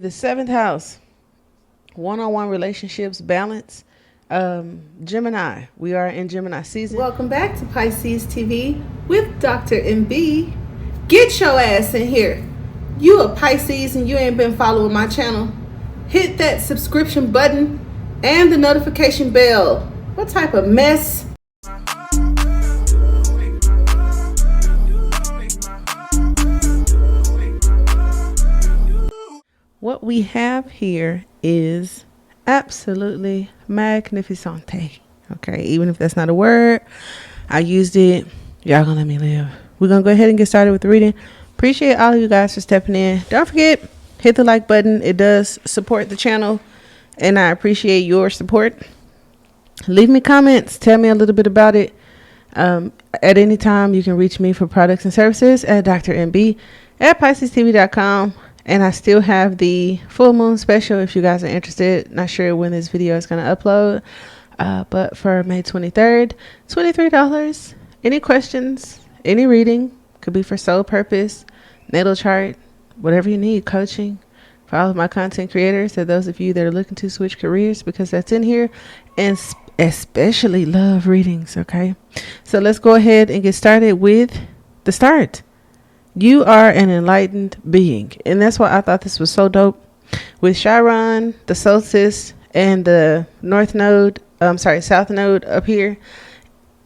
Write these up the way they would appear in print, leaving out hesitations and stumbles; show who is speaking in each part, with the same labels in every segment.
Speaker 1: The seventh house, one-on-one relationships, balance. Gemini. We are in Gemini season.
Speaker 2: Welcome back to Pisces TV with Dr. MB. Get your ass in here. You a Pisces and you ain't been following my channel. Hit that subscription button and the notification bell. What type of mess?
Speaker 1: What we have here is absolutely magnificente. Okay, even if that's not a word, I used it. Y'all gonna let me live. We're gonna go ahead and get started with the reading. Appreciate all of you guys for stepping in. Don't forget, hit the like button. It does support the channel, and I appreciate your support. Leave me comments. Tell me a little bit about it. At any time, you can reach me for products and services at Dr. MB at PiscesTV.com. And I still have the full moon special if you guys are interested. Not sure when this video is going to upload. But for May 23rd, $23. Any questions, any reading, could be for soul purpose, natal chart, whatever you need, coaching. For all of my content creators, and those of you that are looking to switch careers, because that's in here, and especially love readings, okay? So let's go ahead and get started with the start. You are an enlightened being. And that's why I thought this was so dope. With Chiron, the solstice, and the south node up here,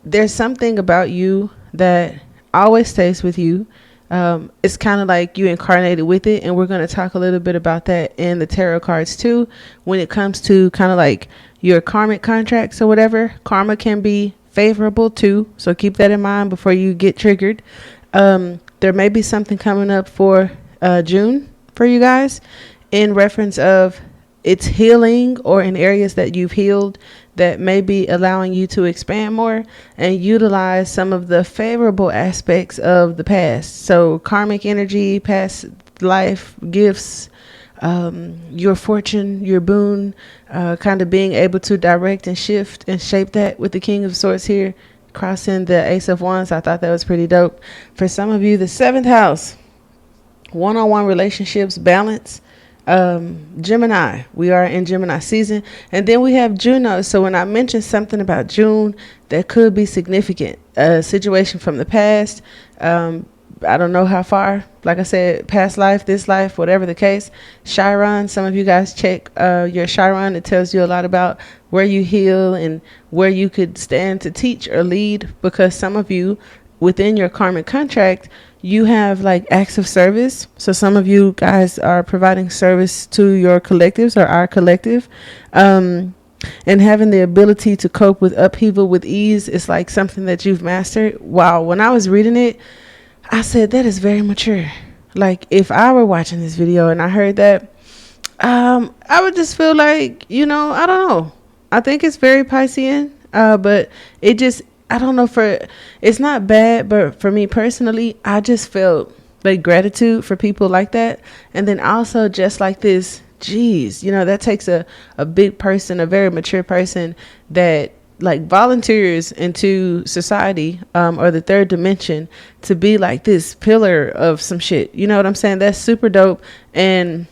Speaker 1: there's something about you that always stays with you. It's kind of like you incarnated with it. And we're going to talk a little bit about that in the tarot cards too. When it comes to kind of like your karmic contracts or whatever, karma can be favorable too. So keep that in mind before you get triggered. There may be something coming up for June for you guys in reference of it's healing or in areas that you've healed that may be allowing you to expand more and utilize some of the favorable aspects of the past. So karmic energy, past life gifts, your fortune, your boon, kind of being able to direct and shift and shape that with the King of Swords here. Crossing the Ace of Wands. I thought that was pretty dope. For some of you, the seventh house, one-on-one relationships, balance. Gemini. We are in Gemini season. And then we have Juno. So when I mentioned something about June, that could be significant. A situation from the past. I don't know how far, like I said, past life, this life, whatever the case. Chiron, some of you guys check your Chiron. It tells you a lot about where you heal and where you could stand to teach or lead, because some of you within your karmic contract, you have like acts of service. So some of you guys are providing service to your collectives or our collective. And having the ability to cope with upheaval with ease is like something that you've mastered. Wow. When I was reading it, I said, that is very mature. Like if I were watching this video and I heard that, I would just feel like, I don't know. I think it's very Piscean, but it just, I don't know, it's not bad, but for me personally, I just felt like gratitude for people like that. And then also just like this, geez, that takes a big person, a very mature person that like volunteers into society, or the third dimension to be like this pillar of some shit. You know what I'm saying? That's super dope. And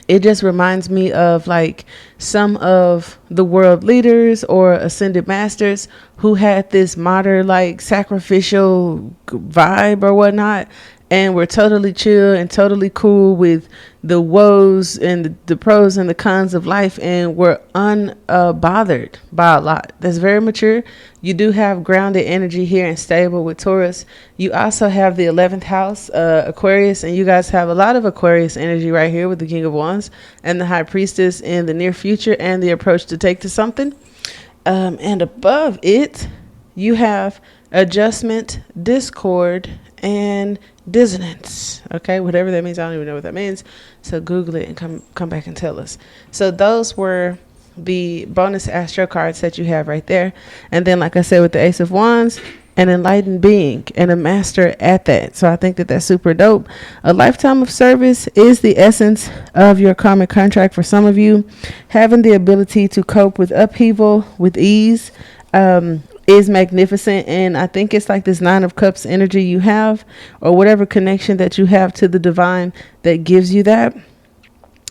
Speaker 1: it just reminds me of like some of the world leaders or ascended masters who had this martyr, like sacrificial vibe or whatnot. And we're totally chill and totally cool with the woes and the pros and the cons of life. And we're unbothered by a lot. That's very mature. You do have grounded energy here and stable with Taurus. You also have the 11th house, Aquarius. And you guys have a lot of Aquarius energy right here with the King of Wands and the High Priestess in the near future and the approach to take to something. And above it, you have adjustment, discord, and dissonance. Okay, whatever that means. I don't even know what that means. So Google it and come back and tell us. So those were the bonus astro cards that you have right there. And then, like I said, with the Ace of Wands, an enlightened being and a master at that. So I think that that's super dope. A lifetime of service is the essence of your karmic contract. For some of you, having the ability to cope with upheaval with ease, is magnificent. And I think it's like this 9 of Cups energy you have, or whatever connection that you have to the divine that gives you that.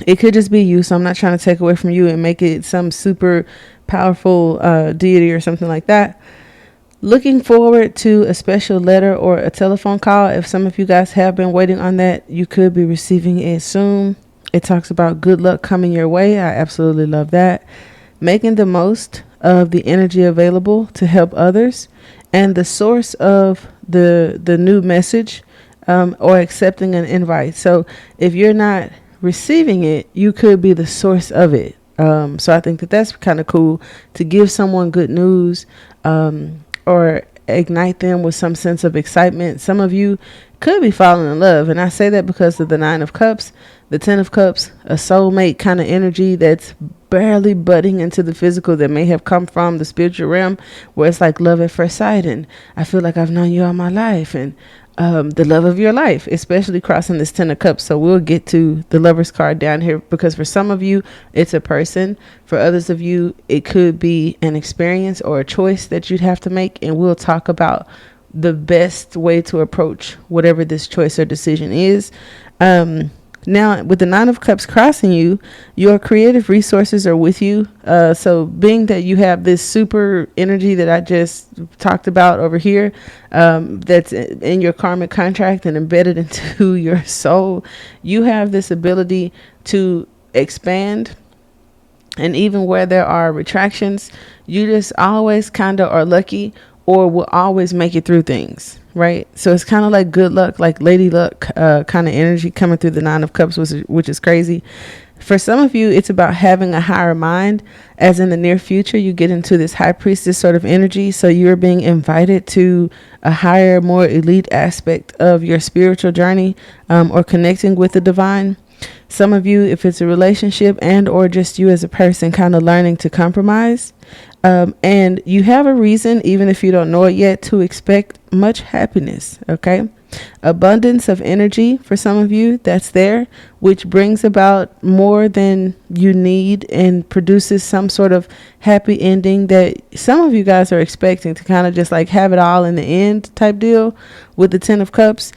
Speaker 1: It could just be you. So I'm not trying to take away from you and make it some super powerful deity or something like that. Looking forward to a special letter or a telephone call. If some of you guys have been waiting on that, you could be receiving it soon. It talks about good luck coming your way. I absolutely love that. Making the most of the energy available to help others, and the source of the new message, or accepting an invite. So if you're not receiving it, you could be the source of it. So I think that that's kind of cool to give someone good news, or ignite them with some sense of excitement. Some of you could be falling in love, and I say that because of the 9 of Cups, the 10 of Cups, a soulmate kind of energy that's barely butting into the physical, that may have come from the spiritual realm, where it's like love at first sight, and I feel like I've known you all my life, and the love of your life, especially crossing this 10 of Cups. So we'll get to the Lover's card down here, because for some of you, it's a person. For others of you, it could be an experience or a choice that you'd have to make. And we'll talk about the best way to approach whatever this choice or decision is. Now, with the 9 of Cups crossing you, your creative resources are with you. So being that you have this super energy that I just talked about over here, that's in your karmic contract and embedded into your soul, you have this ability to expand. And even where there are retractions, you just always kind of are lucky, or will always make it through things, right? So it's kind of like good luck, like lady luck kind of energy coming through the 9 of Cups, which is crazy. For some of you, it's about having a higher mind, as in the near future, you get into this high priestess sort of energy. So you're being invited to a higher, more elite aspect of your spiritual journey, or connecting with the divine. Some of you, if it's a relationship and or just you as a person, kind of learning to compromise. And you have a reason, even if you don't know it yet, to expect much happiness. Okay. Abundance of energy for some of you, that's there, which brings about more than you need and produces some sort of happy ending that some of you guys are expecting to kind of just like have it all in the end type deal with the 10 of Cups.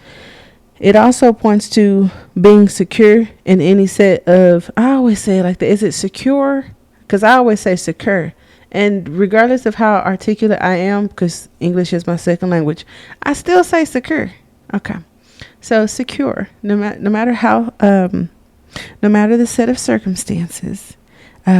Speaker 1: It also points to being secure in any set of, I always say it like that. Is it secure? Because I always say secure. And regardless of how articulate I am, because English is my second language, I still say secure. Okay. So secure, no matter how, no matter the set of circumstances,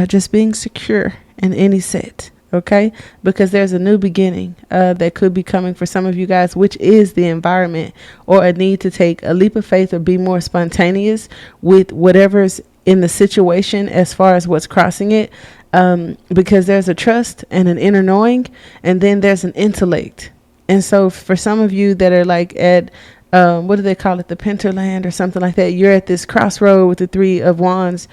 Speaker 1: just being secure in any set. Okay, because there's a new beginning that could be coming for some of you guys, which is the environment, or a need to take a leap of faith or be more spontaneous with whatever's in the situation as far as what's crossing it, because there's a trust and an inner knowing, and then there's an intellect. And so for some of you that are like at what do they call it, the Penterland or something like that, you're at this crossroad with the 3 of Wands,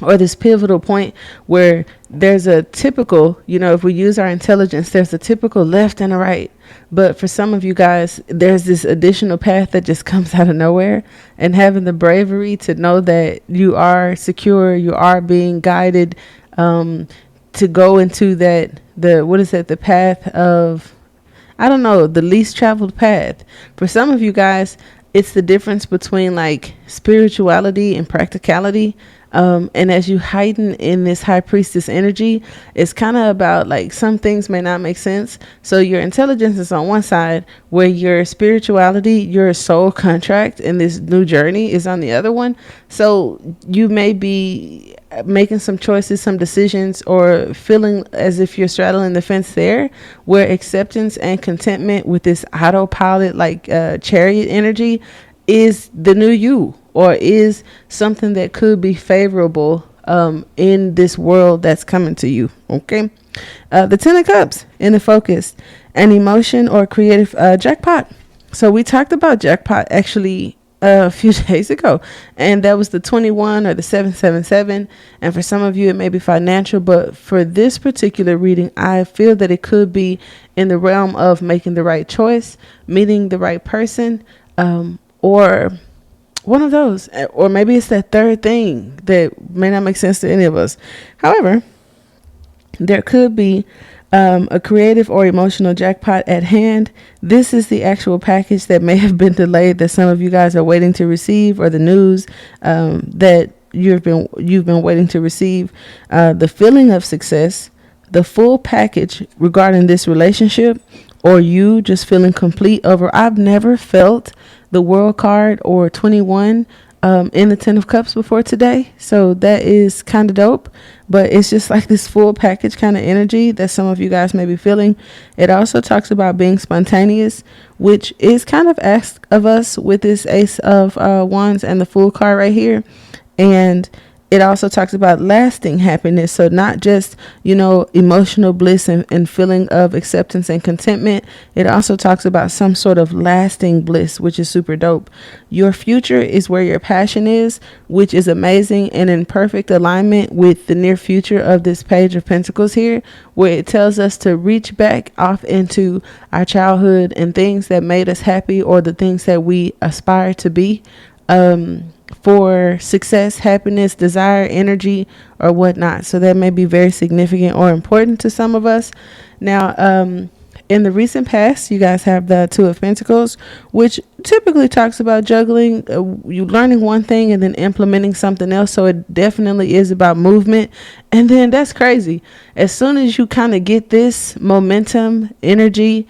Speaker 1: or this pivotal point where there's a typical, if we use our intelligence, there's a typical left and a right. But for some of you guys, there's this additional path that just comes out of nowhere, and having the bravery to know that you are secure, you are being guided, to go into the path of, I don't know, the least traveled path. For some of you guys, it's the difference between like spirituality and practicality. And as you heighten in this high priestess energy, it's kind of about like some things may not make sense. So your intelligence is on one side, where your spirituality, your soul contract in this new journey is on the other one. So you may be making some choices, some decisions, or feeling as if you're straddling the fence there, where acceptance and contentment with this autopilot, like chariot energy, is the new you, or is something that could be favorable in this world that's coming to you. Okay. The 10 of Cups in the focus, an emotion or creative jackpot. So we talked about jackpot actually a few days ago, and that was the 21 or the 777. And for some of you, it may be financial, but for this particular reading, I feel that it could be in the realm of making the right choice, meeting the right person, or one of those, or maybe it's that third thing that may not make sense to any of us. However, there could be A creative or emotional jackpot at hand. This is the actual package that may have been delayed that some of you guys are waiting to receive, or the news that you've been waiting to receive. The feeling of success, the full package regarding this relationship, or you just feeling complete over. I've never felt the world card or 21 in the 10 of cups before today, so that is kind of dope. But it's just like this full package kind of energy that some of you guys may be feeling. It also talks about being spontaneous, which is kind of asked of us with this ace of wands and the fool card right here. And it also talks about lasting happiness. So not just, emotional bliss and feeling of acceptance and contentment. It also talks about some sort of lasting bliss, which is super dope. Your future is where your passion is, which is amazing and in perfect alignment with the near future of this page of pentacles here, where it tells us to reach back off into our childhood and things that made us happy, or the things that we aspire to be. For success, happiness, desire, energy, or whatnot. So that may be very significant or important to some of us. Now, in the recent past, you guys have the Two of Pentacles, which typically talks about juggling, you learning one thing and then implementing something else. So it definitely is about movement. And then that's crazy. As soon as you kind of get this momentum, energy,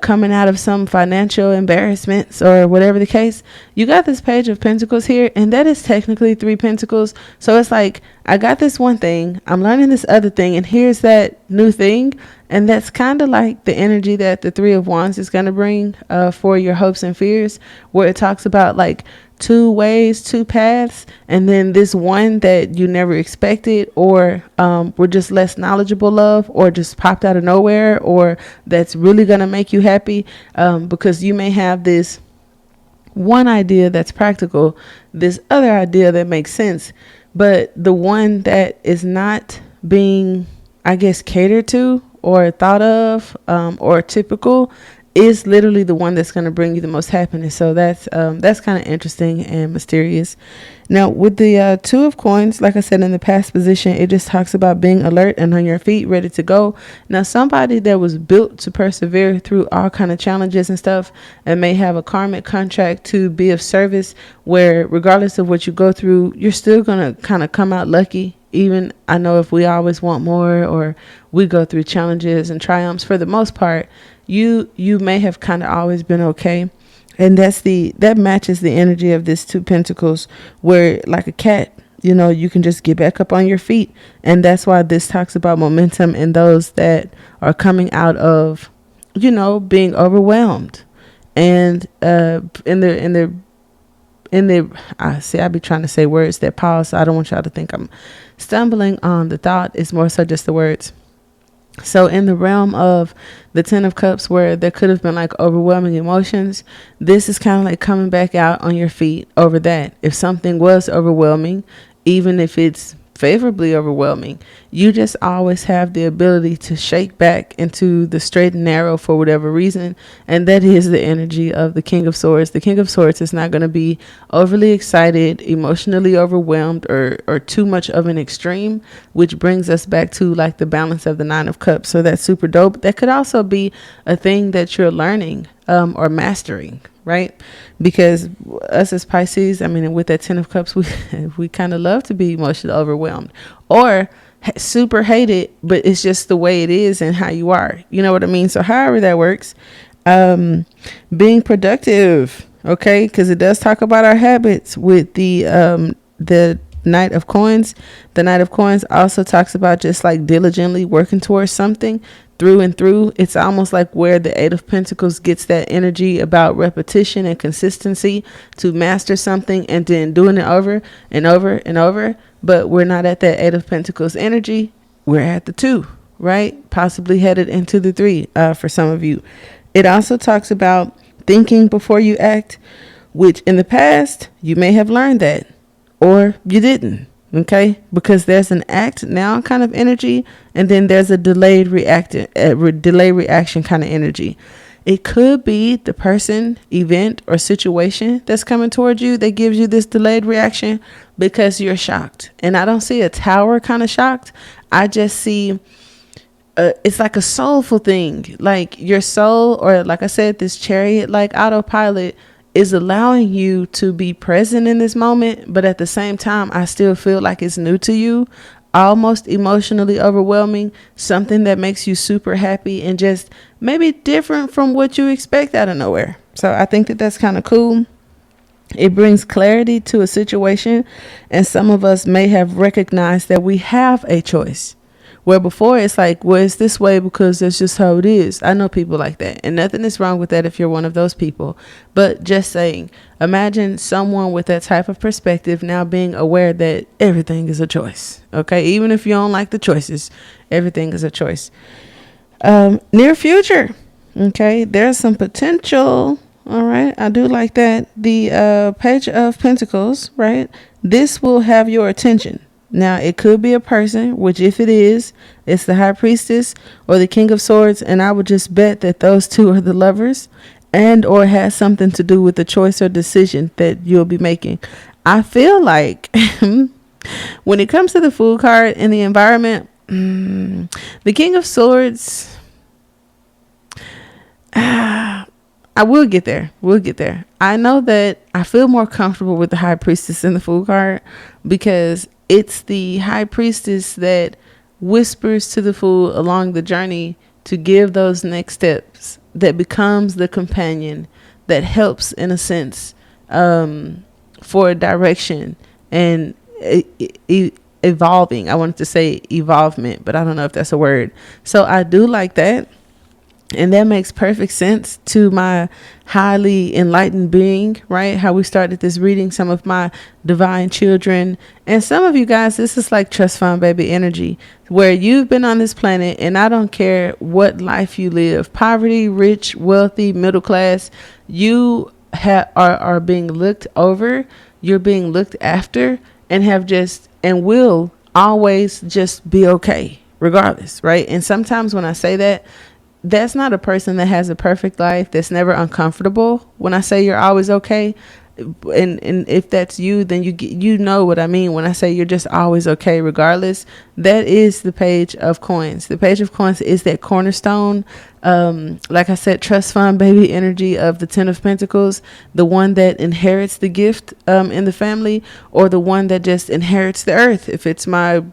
Speaker 1: coming out of some financial embarrassments or whatever the case, you got this Page of Pentacles here, and that is technically 3 Pentacles. So it's like, I got this one thing, I'm learning this other thing, and here's that new thing. And that's kind of like the energy that the 3 of Wands is going to bring for your hopes and fears, where it talks about like 2 ways, 2 paths, and then this one that you never expected, or were just less knowledgeable of, or just popped out of nowhere, or that's really going to make you happy, because you may have this one idea that's practical, this other idea that makes sense, but the one that is not being, I guess, catered to or thought of, or typical, is literally the one that's going to bring you the most happiness. So that's kind of interesting and mysterious. Now, with the 2 of Coins, like I said, in the past position, it just talks about being alert and on your feet, ready to go. Now, somebody that was built to persevere through all kind of challenges and stuff, and may have a karmic contract to be of service, where regardless of what you go through, you're still going to kind of come out lucky. Even, I know, if we always want more, or we go through challenges and triumphs, for the most part, you may have kind of always been okay. And that matches the energy of this 2 Pentacles, where like a cat, you can just get back up on your feet. And that's why this talks about momentum and those that are coming out of, being overwhelmed. And I be trying to say words that pause, so I don't want y'all to think I'm stumbling on the thought. It's more so just the words. So in the realm of the 10 of Cups, where there could have been like overwhelming emotions, this is kind of like coming back out on your feet over that. If something was overwhelming, even if it's favorably overwhelming, you just always have the ability to shake back into the straight and narrow for whatever reason. And that is the energy of the King of Swords. The King of Swords is not going to be overly excited, emotionally overwhelmed, or too much of an extreme, which brings us back to like the balance of the 9 of Cups. So that's super dope. That could also be a thing that you're learning or mastering, right? Because us as Pisces, I mean, with that 10 of Cups, we kind of love to be emotionally overwhelmed, or super hate it, but it's just the way it is and how you are. You know what I mean? So however that works, being productive, okay? Because it does talk about our habits with the Knight of Coins. The Knight of Coins also talks about just like diligently working towards something through and through. It's almost like where the 8 of Pentacles gets that energy about repetition and consistency, to master something and then doing it over and over and over. But we're not at that 8 of Pentacles energy. We're at the 2, right? Possibly headed into the 3 for some of you. It also talks about thinking before you act, which in the past you may have learned that, or you didn't. Okay, because there's an act now kind of energy, and then there's a delayed reaction kind of energy. It could be the person, event, or situation that's coming towards you that gives you this delayed reaction, because you're shocked. And I don't see a tower kind of shocked. I just see it's like a soulful thing. Like your soul, or like I said, this chariot like autopilot is allowing you to be present in this moment, but at the same time I still feel like it's new to you, almost emotionally overwhelming, something that makes you super happy and just maybe different from what you expect out of nowhere. So I think that that's kind of cool. It brings clarity to a situation, and some of us may have recognized that we have a choice. Where before it's like, well, it's this way because that's just how it is. I know people like that, and nothing is wrong with that if you're one of those people. But just saying, imagine someone with that type of perspective now being aware that everything is a choice. Okay, even if you don't like the choices, everything is a choice. Near future. Okay, there's some potential. All right, I do like that. The Page of Pentacles, right? This will have your attention. Now, it could be a person, which if it is, it's the High Priestess or the King of Swords. And I would just bet that those two are the lovers, and or has something to do with the choice or decision that you'll be making. I feel like when it comes to the Fool card and the environment, the King of Swords, I will get there. We'll get there. I know that I feel more comfortable with the High Priestess in the Fool card because it's the High Priestess that whispers to the Fool along the journey to give those next steps, that becomes the companion that helps in a sense for direction and evolving. I wanted to say evolvement, but I don't know if that's a word. So I do like that. And that makes perfect sense to my highly enlightened being, right? How we started this reading, some of my divine children. And some of you guys, this is like trust fund baby energy, where you've been on this planet, and I don't care what life you live, poverty, rich, wealthy, middle class, you are being looked over, you're being looked after, and have just, and will always just be okay, regardless, right? And sometimes when I say that, that's not a person that has a perfect life, that's never uncomfortable. When I say you're always okay, and if that's you, then you know what I mean when I say you're just always okay regardless. That is the Page of Coins. The Page of Coins is that cornerstone, like I said, trust fund baby energy of the Ten of Pentacles, the one that inherits the gift in the family, or the one that just inherits the earth. If it's my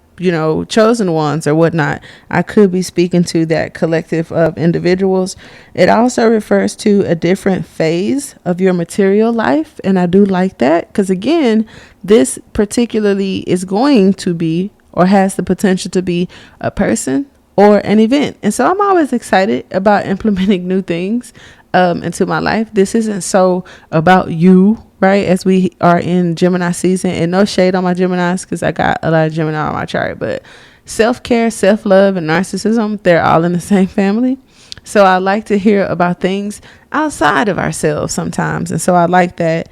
Speaker 1: chosen ones or whatnot, I could be speaking to that collective of individuals. It also refers to a different phase of your material life. And I do like that because, again, this particularly is going to be, or has the potential to be, a person or an event. And so I'm always excited about implementing new things into my life. This isn't so about you, right? As we are in Gemini season, and no shade on my Geminis because I got a lot of Gemini on my chart, but self-care, self-love, and narcissism, they're all in the same family. So I like to hear about things outside of ourselves sometimes. And so I like that.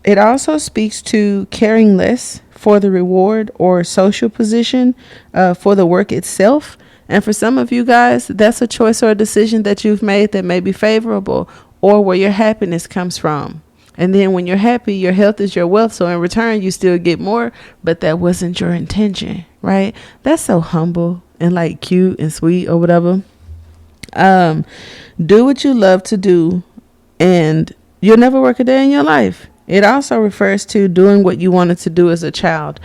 Speaker 1: It also speaks to caring less for the reward or social position for the work itself. And for some of you guys, that's a choice or a decision that you've made that may be favorable, or where your happiness comes from. And then when you're happy, your health is your wealth. So in return, you still get more, but that wasn't your intention, right? That's so humble and like cute and sweet or whatever. Do what you love to do, and you'll never work a day in your life. It also refers to doing what you wanted to do as a child.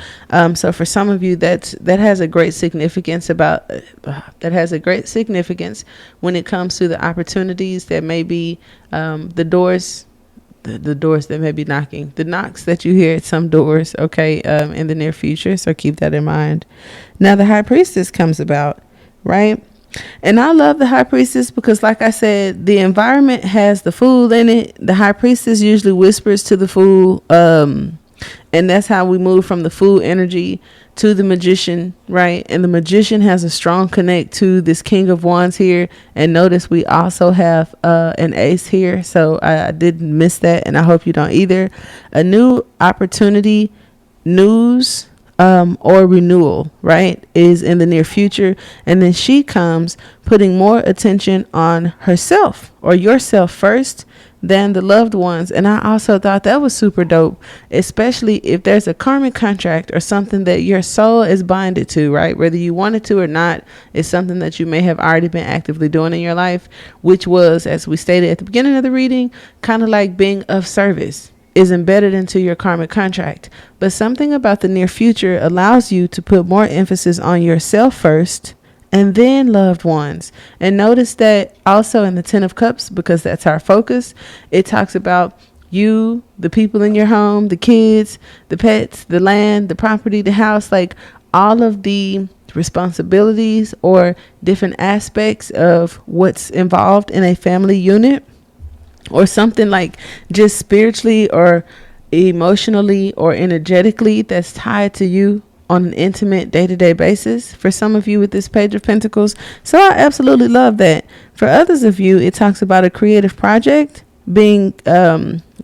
Speaker 1: So for some of you, that has a great significance when it comes to the opportunities that may be the doors that may be knocking, the knocks that you hear at some doors, okay, in the near future. So keep that in mind. Now the High Priestess comes about, right? And I love the High Priestess because, like I said, the environment has the Fool in it. The High Priestess usually whispers to the Fool. And that's how we move from the Fool energy to the Magician, right? And the Magician has a strong connect to this King of Wands here. And notice we also have an Ace here. So I didn't miss that, and I hope you don't either. A new opportunity, news, or renewal, right, is in the near future. And then she comes putting more attention on herself, or yourself first, than the loved ones. And I also thought that was super dope, especially if there's a karmic contract or something that your soul is binded to, right? Whether you wanted to or not, it's something that you may have already been actively doing in your life, which was, as we stated at the beginning of the reading, kind of like being of service is embedded into your karmic contract. But something about the near future allows you to put more emphasis on yourself first and then loved ones. And notice that also in the 10 of Cups, because that's our focus, it talks about you, the people in your home, the kids, the pets, the land, the property, the house, like all of the responsibilities or different aspects of what's involved in a family unit, or something like just spiritually or emotionally or energetically that's tied to you on an intimate day-to-day basis for some of you with this Page of Pentacles. So I absolutely love that. For others of you, it talks about a creative project being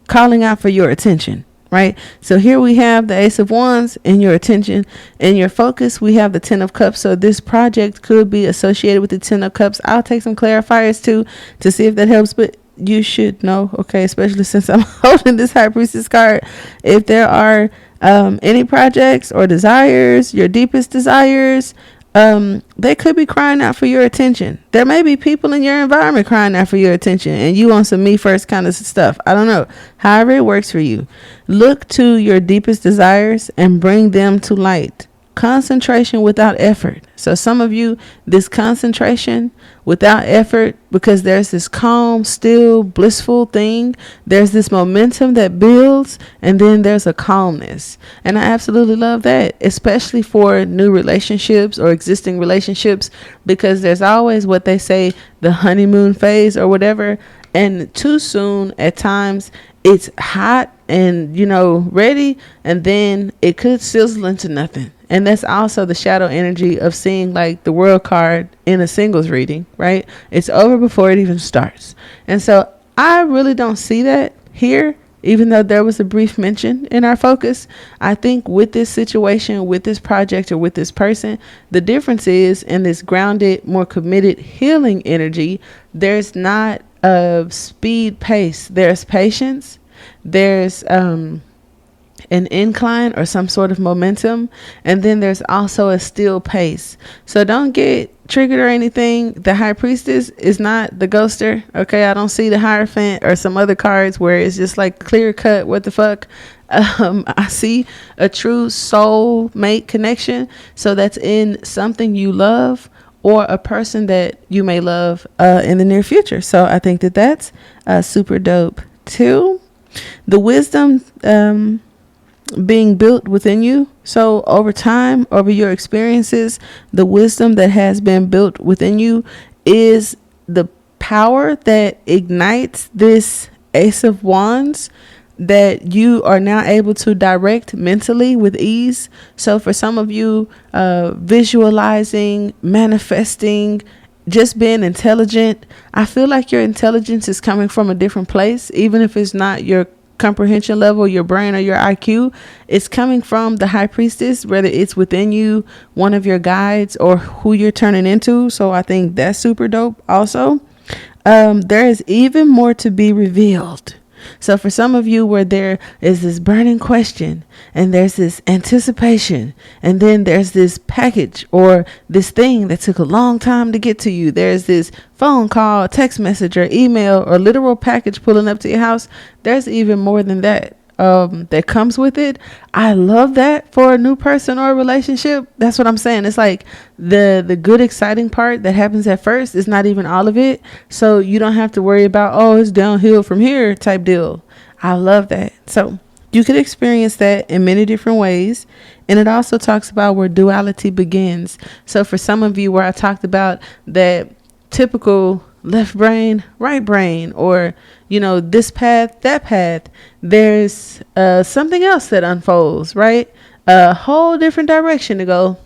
Speaker 1: calling out for your attention, right? So here we have the Ace of Wands and your attention and your focus. We have the 10 of Cups. So this project could be associated with the 10 of Cups. I'll take some clarifiers too to see if that helps, but you should know, okay, especially since I'm holding this High Priestess card, if there are any projects or desires, your deepest desires, they could be crying out for your attention. There may be people in your environment crying out for your attention and you want some me first kind of stuff. I don't know. However it works for you, look to your deepest desires and bring them to light. Concentration without effort. So some of you, this concentration without effort, because there's this calm, still, blissful thing. There's this momentum that builds, and then there's a calmness. And I absolutely love that, especially for new relationships or existing relationships, because there's always what they say, the honeymoon phase or whatever. And too soon at times, it's hot and, ready, and then it could sizzle into nothing. And that's also the shadow energy of seeing like the World card in a singles reading, right? It's over before it even starts. And so I really don't see that here, even though there was a brief mention in our focus. I think with this situation, with this project, or with this person, the difference is in this grounded, more committed healing energy, there's not a speed pace. There's patience. There's an incline or some sort of momentum, and then there's also a still pace. So don't get triggered or anything. The High Priestess is not the ghoster, okay? I don't see the Hierophant or some other cards where it's just like clear cut what the fuck. I see a true soul mate connection. So that's in something you love or a person that you may love in the near future. So I think that that's super dope too. The wisdom being built within you. So over time, over your experiences, the wisdom that has been built within you is the power that ignites this Ace of Wands that you are now able to direct mentally with ease. So for some of you, visualizing, manifesting, just being intelligent, I feel like your intelligence is coming from a different place, even if it's not your comprehension level, your brain, or your IQ. It's coming from the High Priestess, whether it's within you, one of your guides, or who you're turning into. So I think that's super dope also. There is even more to be revealed. So for some of you, where there is this burning question and there's this anticipation, and then there's this package or this thing that took a long time to get to you, there's this phone call, text message, or email, or literal package pulling up to your house, there's even more than that that comes with it. I love that for a new person or a relationship. That's what I'm saying. It's like the good, exciting part that happens at first is not even all of it. So you don't have to worry about, oh, it's downhill from here type deal. I love that. So you could experience that in many different ways. And it also talks about where duality begins. So for some of you, where I talked about that typical left brain, right brain, or, this path, that path, there's something else that unfolds, right? A whole different direction to go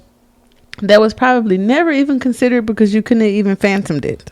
Speaker 1: that was probably never even considered because you couldn't even fathomed it.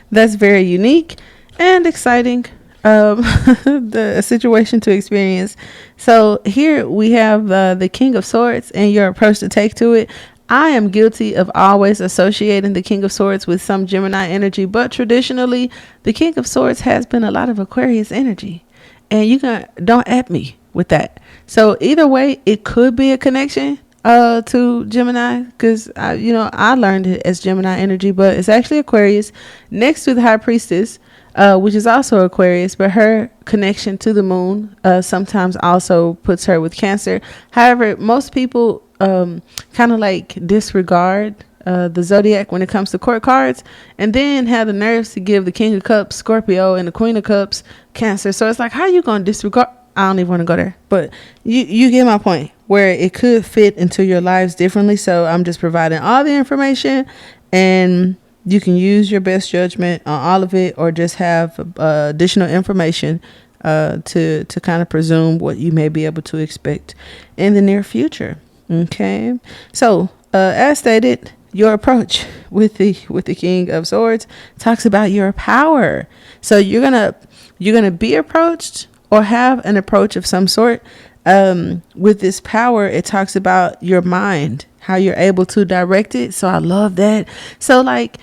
Speaker 1: That's very unique and exciting. The situation to experience. So here we have the King of Swords and your approach to take to it. I am guilty of always associating the King of Swords with some Gemini energy, but traditionally, the King of Swords has been a lot of Aquarius energy. And don't at me with that. So either way, it could be a connection to Gemini, because I learned it as Gemini energy, but it's actually Aquarius next to the High Priestess, which is also Aquarius, but her connection to the moon sometimes also puts her with Cancer. However, most people kind of like disregard the zodiac when it comes to court cards, and then have the nerves to give the King of Cups Scorpio and the Queen of Cups Cancer. So it's like, how you gonna disregard? I don't even want to go there, but you get my point, where it could fit into your lives differently. So I'm just providing all the information, and you can use your best judgment on all of it, or just have additional information to kind of presume what you may be able to expect in the near future. Okay, so as stated, your approach with the King of Swords talks about your power. So you're gonna be approached or have an approach of some sort. With this power, it talks about your mind, how you're able to direct it. So I love that. So like,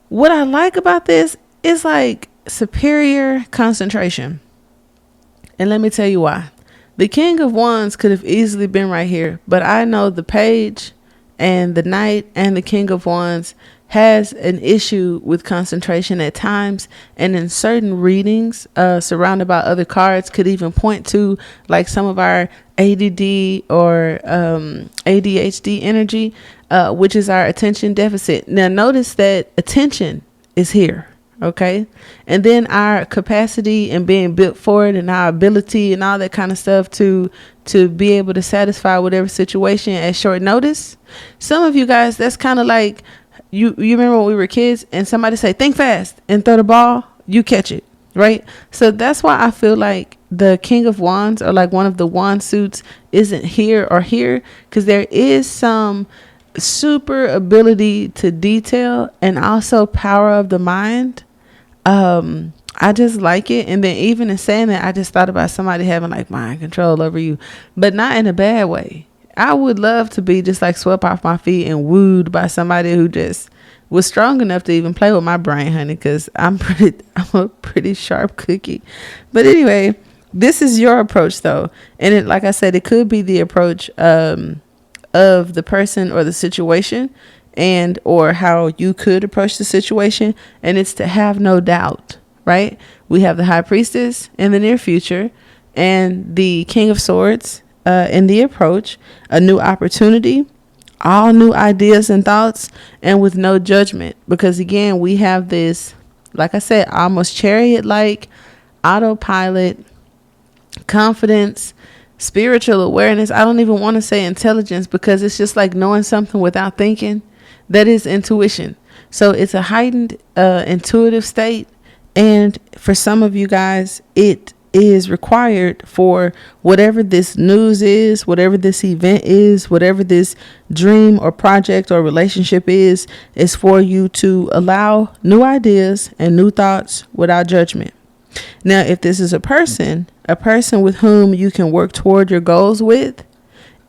Speaker 1: what I like about this is like superior concentration. And let me tell you why. The King of Wands could have easily been right here, but I know the Page and the Knight and the King of Wands has an issue with concentration at times, and in certain readings surrounded by other cards could even point to like some of our ADD or ADHD energy, which is our attention deficit. Now notice that attention is here. Okay. And then our capacity and being built for it, and our ability and all that kind of stuff to be able to satisfy whatever situation at short notice. Some of you guys, that's kind of like, you remember when we were kids and somebody say, think fast and throw the ball, you catch it. Right. So that's why I feel like the King of Wands, or like one of the wand suits, isn't here or here, because there is some super ability to detail and also power of the mind. I just like it. And then even in saying that, I just thought about somebody having like mind control over you, but not in a bad way. I would love to be just like swept off my feet and wooed by somebody who just was strong enough to even play with my brain, honey, because I'm a pretty sharp cookie. But anyway, this is your approach though. And it, like I said, it could be the approach of the person or the situation, and or how you could approach the situation. And it's to have no doubt, right? We have the High Priestess in the near future, and the King of Swords in the approach, a new opportunity, all new ideas and thoughts, and with no judgment. Because again, we have this, like I said, almost chariot like autopilot confidence, spiritual awareness. I don't even want to say intelligence, because it's just like knowing something without thinking. That is intuition. So it's a heightened intuitive state. And for some of you guys, it is required for whatever this news is, whatever this event is, whatever this dream or project or relationship is for you to allow new ideas and new thoughts without judgment. Now, if this is a person with whom you can work toward your goals with,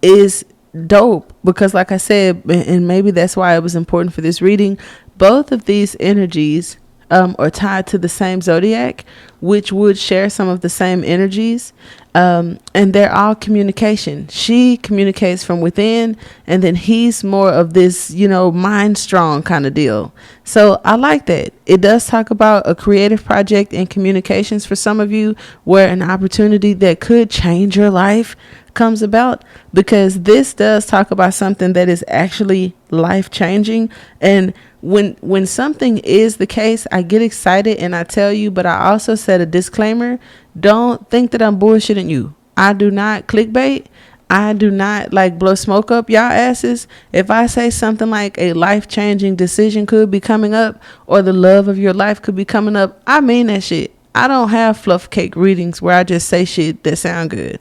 Speaker 1: is dope, because like I said, and maybe that's why it was important for this reading, both of these energies are tied to the same zodiac, which would share some of the same energies, and they're all communication. She communicates from within, and then he's more of this, mind strong kind of deal. So I like that. It does talk about a creative project and communications for some of you, where an opportunity that could change your life comes about, because this does talk about something that is actually life changing. And when something is the case, I get excited and I tell you, but I also said a disclaimer. Don't think that I'm bullshitting you. I do not clickbait. I do not like blow smoke up y'all asses. If I say something like a life-changing decision could be coming up, or the love of your life could be coming up, I mean that shit. I don't have fluff cake readings where I just say shit that sound good.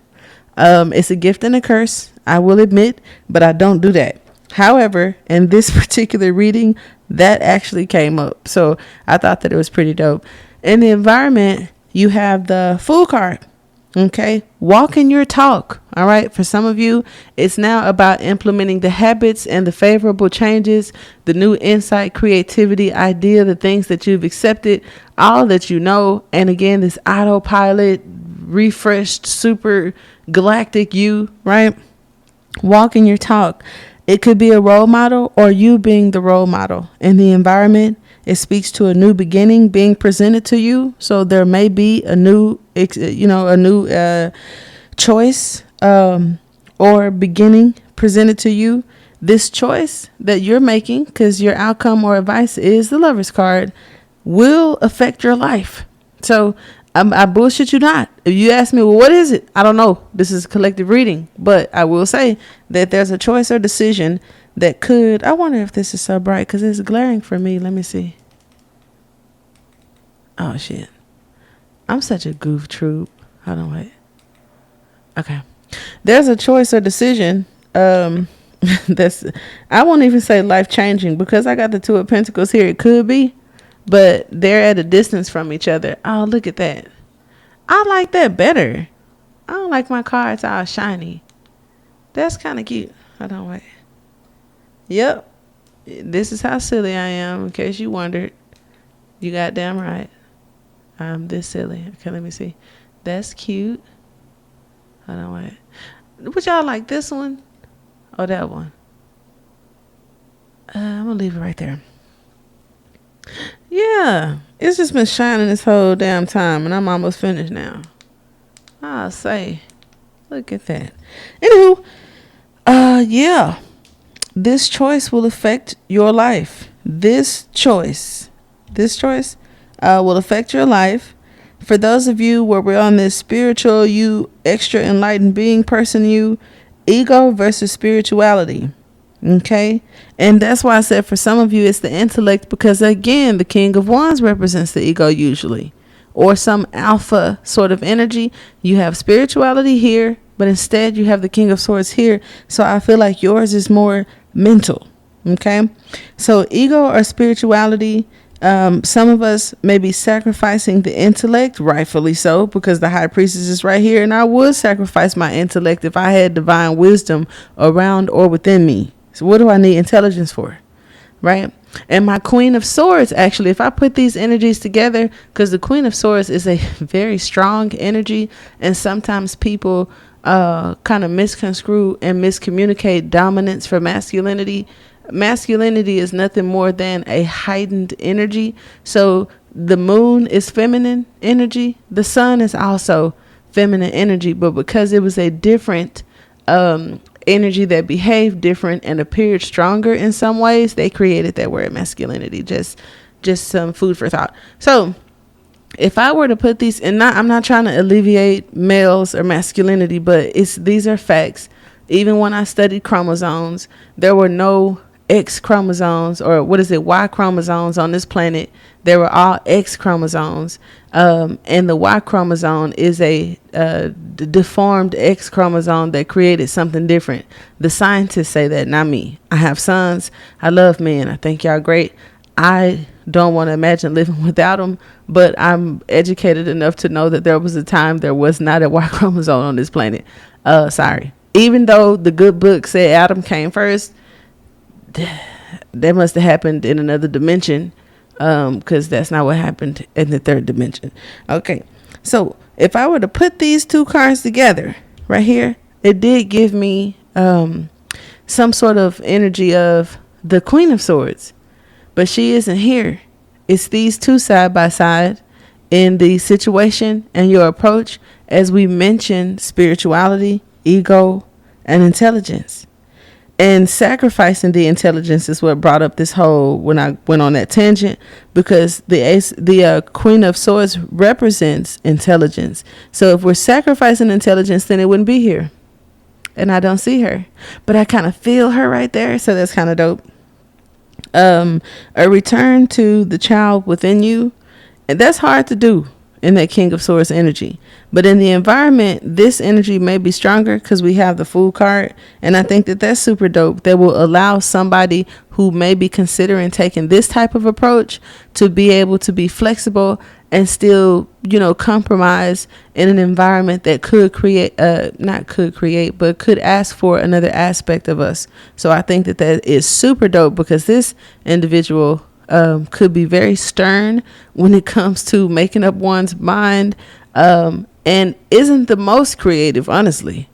Speaker 1: It's a gift and a curse, I will admit, but I don't do that. However, in this particular reading, that actually came up. So I thought that it was pretty dope. In the environment, you have the Fool card. Okay, walk in your talk. All right, for some of you, it's now about implementing the habits and the favorable changes, the new insight, creativity, idea, the things that you've accepted, all that you know. And again, this autopilot, refreshed, super galactic you, right? Walk in your talk. It could be a role model or you being the role model in the environment. It speaks to a new beginning being presented to you. So there may be a new, a new choice or beginning presented to you. This choice that you're making, because your outcome or advice is the Lover's card, will affect your life. So I bullshit you not. If you ask me, well, what is it? I don't know. This is a collective reading. But I will say that there's a choice or decision that could. I wonder if this is so bright because it's glaring for me. Let me see. Oh, shit. I'm such a goof troop. Hold on, wait. Okay. There's a choice or decision that's, I won't even say life changing because I got the Two of Pentacles here. It could be. But they're at a distance from each other. Oh, look at that. I like that better. I don't like my cards all shiny. That's kind of cute. Hold on, wait. Yep. This is how silly I am, in case you wondered. You got damn right. I'm this silly. Okay, let me see. That's cute. Hold on, wait. Would y'all like this one or that one? I'm going to leave it right there. Yeah, it's just been shining this whole damn time, and I'm almost finished now. I'll say, look at that. Anywho, yeah, this choice will affect your life. This choice will affect your life. For those of you where we're on this spiritual, you extra enlightened being person, you ego versus spirituality. Okay. And that's why I said for some of you, it's the intellect, because again, the King of Wands represents the ego usually, or some alpha sort of energy. You have spirituality here, but instead you have the King of Swords here. So I feel like yours is more mental. Okay. So ego or spirituality. Some of us may be sacrificing the intellect, rightfully so, because the High Priestess is right here. And I would sacrifice my intellect if I had divine wisdom around or within me. So what do I need intelligence for? Right? And my Queen of Swords, actually, if I put these energies together, because the Queen of Swords is a very strong energy, and sometimes people kind of misconstrue and miscommunicate dominance for masculinity. Masculinity is nothing more than a heightened energy. So the moon is feminine energy. The sun is also feminine energy, but because it was a different energy that behaved different and appeared stronger in some ways, they created that word masculinity. Just some food for thought. So if I were to put these, and I'm not trying to alleviate males or masculinity, but these are facts. Even when I studied chromosomes, there were no X chromosomes, or Y chromosomes on this planet. They were all X chromosomes. And the Y chromosome is a deformed X chromosome that created something different. The scientists say that, not me. I have sons. I love men. I think y'all great. I don't want to imagine living without them, but I'm educated enough to know that there was a time there was not a Y chromosome on this planet. Sorry. Even though the good book said Adam came first, that must have happened in another dimension, because that's not what happened in the third dimension. Okay, so if I were to put these two cards together right here, it did give me some sort of energy of the Queen of Swords, but she isn't here. It's these two side by side in the situation and your approach, as we mentioned, spirituality, ego, and intelligence. And sacrificing the intelligence is what brought up this whole, when I went on that tangent, because the Queen of Swords represents intelligence. So if we're sacrificing intelligence, then it wouldn't be here. And I don't see her, but I kind of feel her right there. So that's kind of dope. A return to the child within you. And that's hard to do in that King of Swords energy. But in the environment, this energy may be stronger because we have the Fool card. And I think that that's super dope. That will allow somebody who may be considering taking this type of approach to be able to be flexible and still, compromise in an environment that could create, not could create, but could ask for another aspect of us. So I think that is super dope, because this individual could be very stern when it comes to making up one's mind, and isn't the most creative, honestly,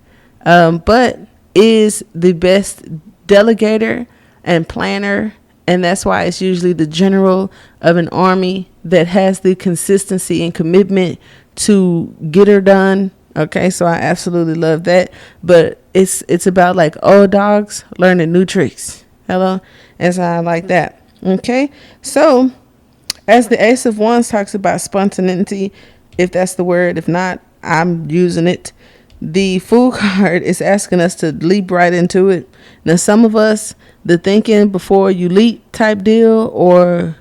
Speaker 1: but is the best delegator and planner. And that's why it's usually the general of an army that has the consistency and commitment to get her done. Okay, so I absolutely love that. But it's about like old dogs learning new tricks. Hello? And so I like that. Okay, so as the Ace of Wands talks about spontaneity, if that's the word, if not, I'm using it. The Fool card is asking us to leap right into it. Now, some of us, the thinking before you leap type deal, or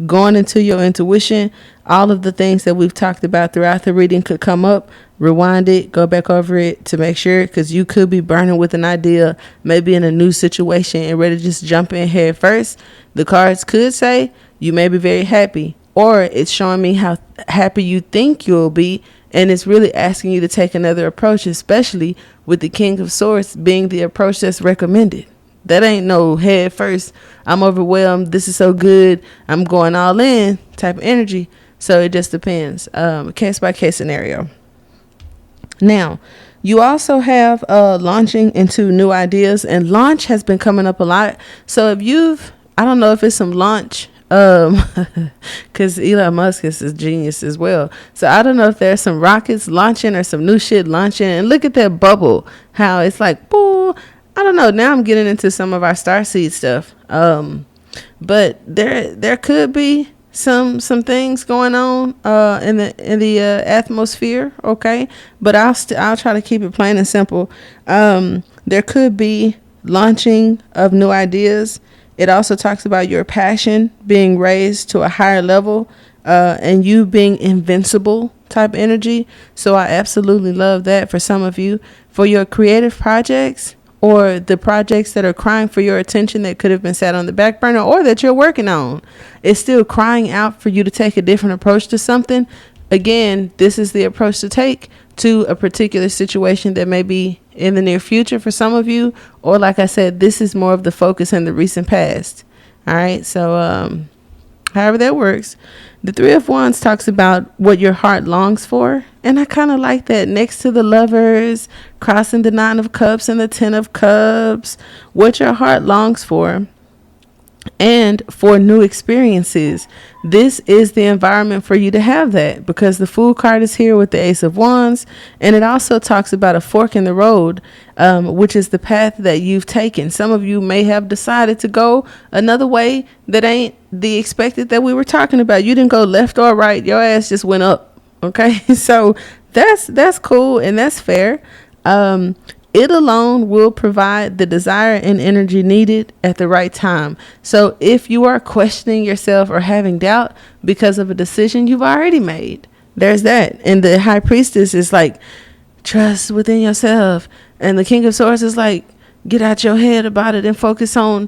Speaker 1: going into your intuition, all of the things that we've talked about throughout the reading could come up. Rewind it, go back over it to make sure, because you could be burning with an idea, maybe in a new situation, and ready to just jump in head first. The cards could say you may be very happy, or it's showing me how happy you think you'll be, and it's really asking you to take another approach, especially with the King of Swords being the approach that's recommended. That ain't no head first, I'm overwhelmed, this is so good, I'm going all in type of energy. So it just depends, case by case scenario. Now, you also have launching into new ideas, and launch has been coming up a lot. So if I don't know if it's some launch, because Elon Musk is a genius as well. So I don't know if there's some rockets launching or some new shit launching. And look at that bubble, how it's like, boo. I don't know. Now I'm getting into some of our starseed stuff. But there could be some things going on in the atmosphere. Okay, but I'll try to keep it plain and simple. There could be launching of new ideas. It also talks about your passion being raised to a higher level, and you being invincible type energy. So I absolutely love that for some of you, for your creative projects, or the projects that are crying for your attention that could have been set on the back burner, or that you're working on. It's still crying out for you to take a different approach to something. Again, this is the approach to take to a particular situation that may be in the near future for some of you, or like I said, this is more of the focus in the recent past. All right, so however that works. The Three of Wands talks about what your heart longs for, and I kind of like that. Next to the Lovers, crossing the Nine of Cups and the Ten of Cups, what your heart longs for, and for new experiences. This is the environment for you to have that, because the Fool card is here with the Ace of Wands, and it also talks about a fork in the road, which is the path that you've taken. Some of you may have decided to go another way that ain't the expected that we were talking about. You didn't go left or right, your ass just went up. Okay, so that's cool, and that's fair. It alone will provide the desire and energy needed at the right time. So if you are questioning yourself or having doubt because of a decision you've already made, there's that. And the High Priestess is like, trust within yourself. And the King of Swords is like, get out your head about it and focus on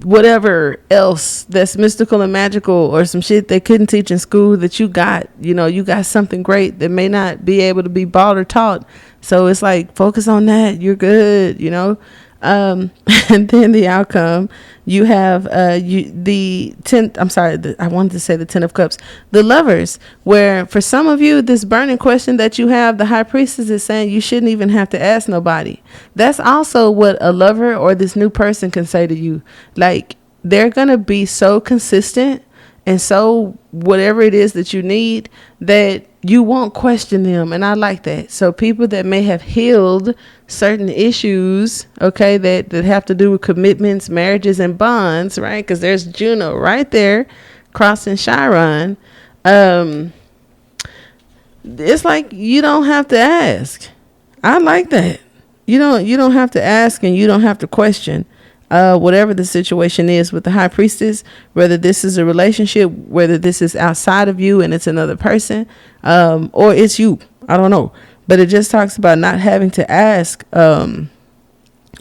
Speaker 1: whatever else that's mystical and magical, or some shit they couldn't teach in school that you got. You got something great that may not be able to be bought or taught. So it's like, focus on that. You're good, and then the outcome, you have the 10th, I wanted to say the 10 of Cups, the Lovers, where for some of you, this burning question that you have, the High Priestess is saying you shouldn't even have to ask nobody. That's also what a lover or this new person can say to you. Like, they're gonna be so consistent and so whatever it is that you need, that you won't question them. And I like that. So people that may have healed certain issues, okay, that have to do with commitments, marriages, and bonds, right? Because there's Juno right there crossing Chiron. It's like, you don't have to ask. I like that. You don't have to ask, and you don't have to question. Whatever the situation is with the High Priestess, whether this is a relationship, whether this is outside of you and it's another person, or it's you, I don't know. But it just talks about not having to ask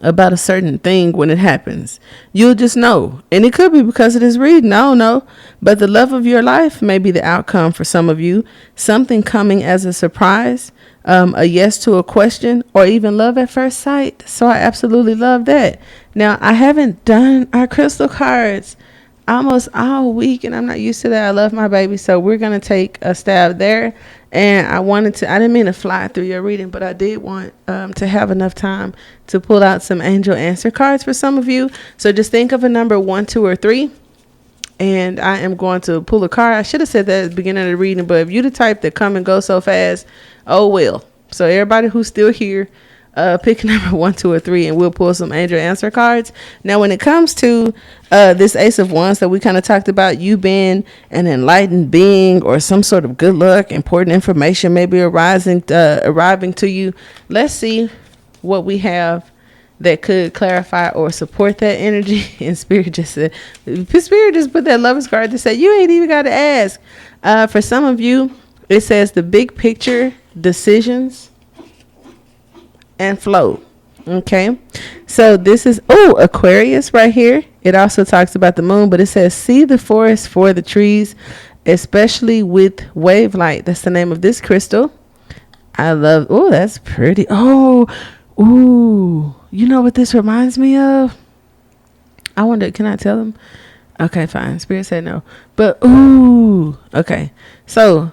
Speaker 1: about a certain thing when it happens. You'll just know. And it could be because of this reading. I don't know. But the love of your life may be the outcome for some of you. Something coming as a surprise, a yes to a question, or even love at first sight. So I absolutely love that. Now, I haven't done our crystal cards almost all week, and I'm not used to that. I love my baby. So we're going to take a stab there. And I didn't mean to fly through your reading, but I did want to have enough time to pull out some angel answer cards for some of you. So just think of a number 1, 2, or 3. And I am going to pull a card. I should have said that at the beginning of the reading, but if you the type that come and go so fast, oh well. So everybody who's still here, pick a number 1, 2, or 3, and we'll pull some angel answer cards. Now, when it comes to this Ace of Wands that we kind of talked about, you being an enlightened being or some sort of good luck, important information maybe arriving to you. Let's see what we have that could clarify or support that energy. And Spirit just put that Lover's card to say you ain't even got to ask. For some of you, it says the big picture, decisions, and flow. Okay, so this is Aquarius right here. It also talks about the moon, but it says see the forest for the trees, especially with wave light. That's the name of this crystal. I love. That's pretty. You know what this reminds me of? I wonder, can I tell them? Okay, fine. Spirit said no. But okay. So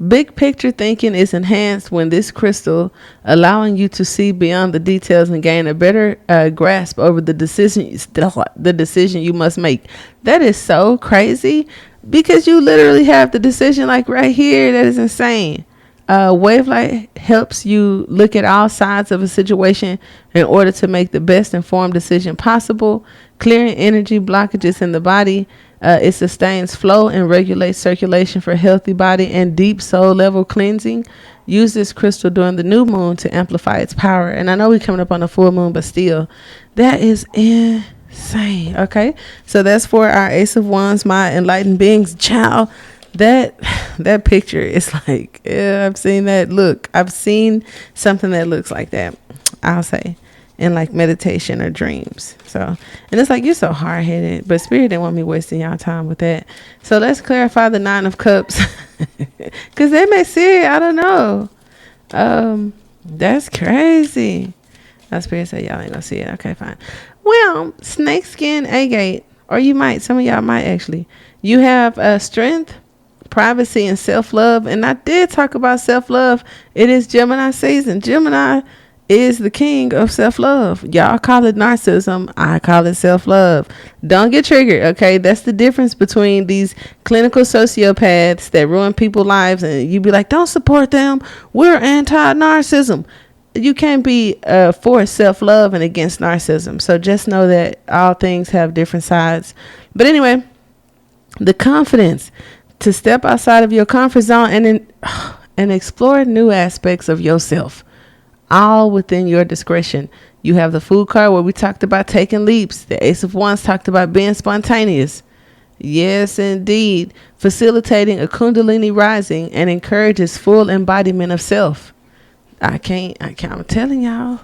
Speaker 1: big picture thinking is enhanced when this crystal allowing you to see beyond the details and gain a better grasp over the decision you must make. That is so crazy because you literally have the decision like right here. That is insane. Wavelight helps you look at all sides of a situation in order to make the best informed decision possible, clearing energy blockages in the body. It sustains flow and regulates circulation for healthy body and deep soul level cleansing. Use this crystal during the new moon to amplify its power. And I know we're coming up on a full moon, but still, that is insane. Okay, so that's for our Ace of Wands, my enlightened beings. Child, that picture is like, I've seen that. Look, I've seen something that looks like that, I'll say, in like meditation or dreams. So, and it's like, you're so hard-headed, but Spirit didn't want me wasting y'all time with that. So let's clarify the 9 of Cups because they may see it. I don't know. That's crazy. That Spirit said y'all ain't gonna see it. Okay, fine. Well, snakeskin agate, or some of y'all might actually. You have strength, privacy, and self-love. And I did talk about self-love. It is Gemini season. Gemini is the king of self-love. Y'all call it narcissism. I call it self-love. Don't get triggered, okay? That's the difference between these clinical sociopaths that ruin people's lives, and you be like, don't support them. We're anti-narcissism. You can't be for self-love and against narcissism. So just know that all things have different sides. But anyway, the confidence to step outside of your comfort zone and explore new aspects of yourself, all within your discretion. You have the Fool card where we talked about taking leaps. The Ace of Wands talked about being spontaneous. Yes, indeed. Facilitating a Kundalini rising and encourages full embodiment of self. I'm telling y'all.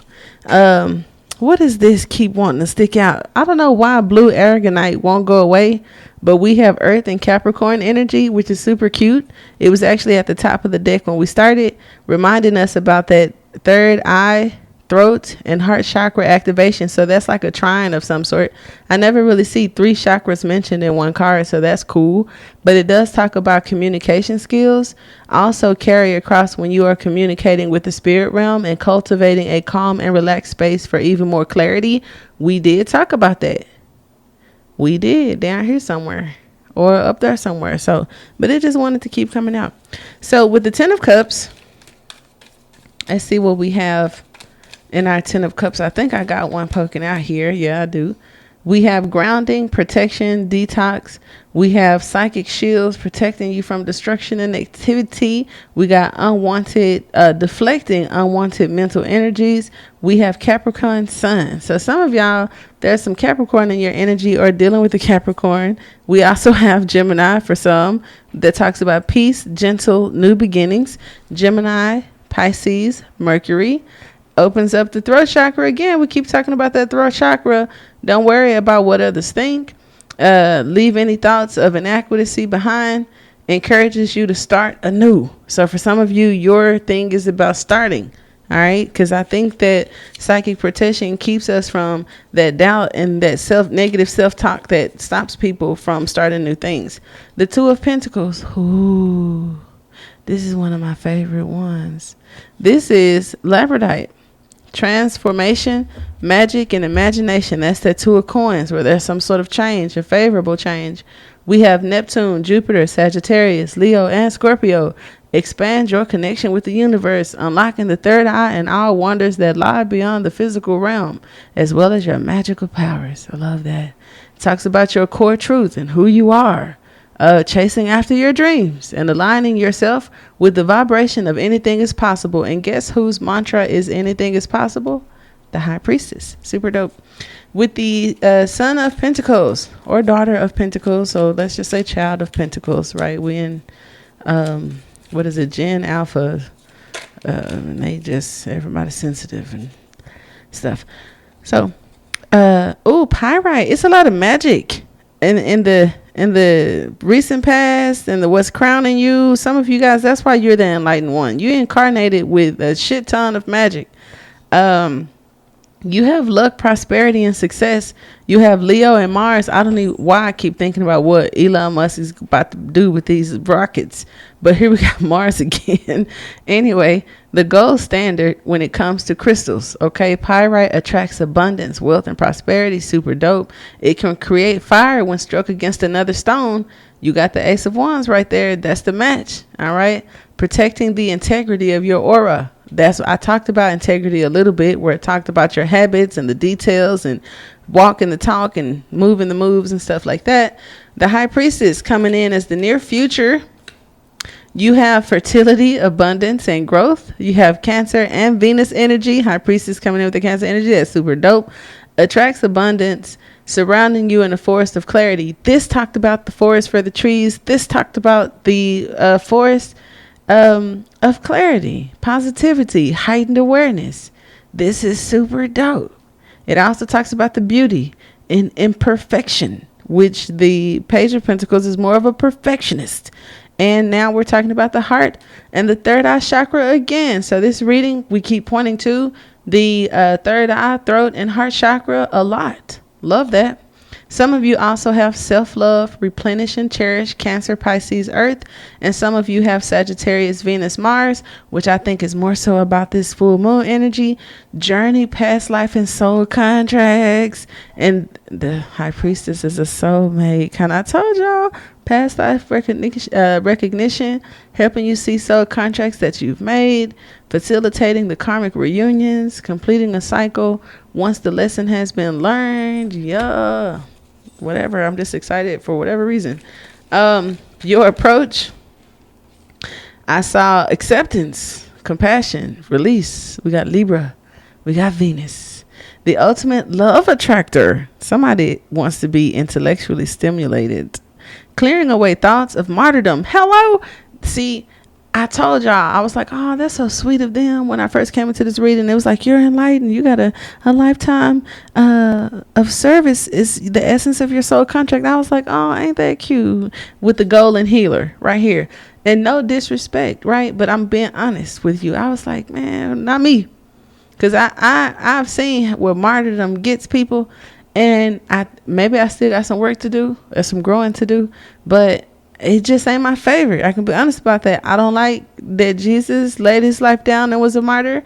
Speaker 1: What does this keep wanting to stick out? I don't know why blue aragonite won't go away, but we have Earth and Capricorn energy, which is super cute. It was actually at the top of the deck when we started, reminding us about that third eye, throat, and heart chakra activation. So that's like a trine of some sort. I never really see 3 chakras mentioned in one card, so that's cool. But it does talk about communication skills, also carry across when you are communicating with the spirit realm and cultivating a calm and relaxed space for even more clarity. We did talk about that. We did down here somewhere or up there somewhere. So, but it just wanted to keep coming out. So with the 10 of Cups, let's see what we have in our 10 of Cups. I think I got one poking out here. Yeah, I do. We have grounding, protection, detox. We have psychic shields protecting you from destruction and activity. We got deflecting unwanted mental energies. We have Capricorn sun. So some of y'all, there's some Capricorn in your energy or dealing with the Capricorn. We also have Gemini for some that talks about peace, gentle, new beginnings. Gemini, Pisces, Mercury. Opens up the throat chakra again. We keep talking about that throat chakra. Don't worry about what others think. Leave any thoughts of inadequacy behind. Encourages you to start anew. So for some of you, your thing is about starting. All right, because I think that psychic protection keeps us from that doubt and that negative self-talk that stops people from starting new things. The Two of Pentacles. Ooh, this is one of my favorite ones. This is labradorite. Transformation, magic, and imagination. That's that Two of Coins, where there's some sort of change, a favorable change. We have Neptune, Jupiter, Sagittarius, Leo, and Scorpio. Expand your connection with the universe, unlocking the third eye and all wonders that lie beyond the physical realm, as well as your magical powers. I love that. It talks about your core truth and who you are. Chasing after your dreams and aligning yourself with the vibration of anything is possible. And guess whose mantra is anything is possible? The High Priestess. Super dope. With the Son of Pentacles or Daughter of Pentacles. So let's just say Child of Pentacles, right? We in, what is it? Gen Alpha. And they just, everybody's sensitive and stuff. So, pyrite. It's a lot of magic in the recent past and the what's crowning you. Some of you guys, that's why you're the enlightened one. You incarnated with a shit ton of magic. You have luck, prosperity, and success. You have Leo and Mars. I don't know why I keep thinking about what Elon Musk is about to do with these rockets. But here we got Mars again. Anyway, the gold standard when it comes to crystals. Okay, pyrite attracts abundance, wealth, and prosperity. Super dope. It can create fire when struck against another stone. You got the Ace of Wands right there. That's the match. All right. Protecting the integrity of your aura. That's I talked about integrity a little bit, where it talked about your habits and the details and walking the talk and moving the moves and stuff like that. The High Priestess coming in as the near future. You have fertility, abundance, and growth. You have Cancer and Venus energy. High Priestess coming in with the Cancer energy. That's super dope. Attracts abundance, surrounding you in a forest of clarity. This talked about the forest for the trees. This talked about the forest of clarity, positivity, heightened awareness. This is super dope. It also talks about the beauty in imperfection, which the Page of Pentacles is more of a perfectionist. And now we're talking about the heart and the third eye chakra again. So this reading, we keep pointing to the third eye, throat, and heart chakra a lot. Love that. Some of you also have self-love, replenish and cherish, Cancer, Pisces, Earth. And some of you have Sagittarius, Venus, Mars, which I think is more so about this full moon energy, journey, past life, and soul contracts. And the High Priestess is a soulmate. Kind of, I told y'all, past life recognition, helping you see soul contracts that you've made, facilitating the karmic reunions, completing a cycle once the lesson has been learned. Yeah. Whatever, I'm just excited for whatever reason. Your approach, I saw acceptance, compassion, release. We got Libra, we got Venus, the ultimate love attractor. Somebody wants to be intellectually stimulated, clearing away thoughts of martyrdom. Hello. See, I told y'all, I was like, oh, that's so sweet of them. When I first came into this reading, it was like, you're enlightened. You got a lifetime of service is the essence of your soul contract. I was like, oh, ain't that cute? With the golden healer right here. And no disrespect, right? But I'm being honest with you. I was like, man, not me. Because I've seen where martyrdom gets people. And maybe I still got some work to do or some growing to do. But it just ain't my favorite. I can be honest about that. I don't like that Jesus laid his life down and was a martyr.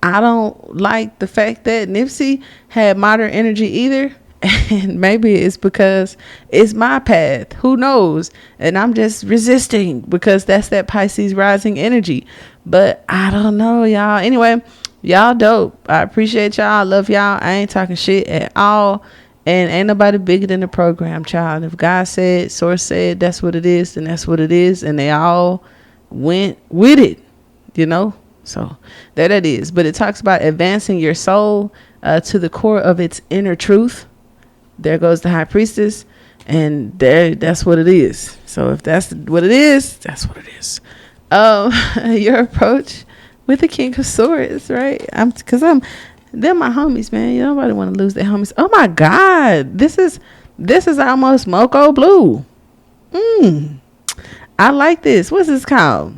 Speaker 1: I don't like the fact that Nipsey had martyr energy either. And maybe it's because it's my path. Who knows? And I'm just resisting because that's that Pisces rising energy. But I don't know, y'all. Anyway, y'all dope. I appreciate y'all. I love y'all. I ain't talking shit at all. And ain't nobody bigger than the program, child. If God said, source said, that's what it is, then that's what it is. And they all went with it, you know. So there that is. But it talks about advancing your soul to the core of its inner truth. There goes the High Priestess. And that's what it is. So if that's what it is, that's what it is. Your approach, with the King of Swords, right? They're my homies, man. Nobody want to lose their homies. Oh my God, this is almost mocha blue. I like this. What's this called?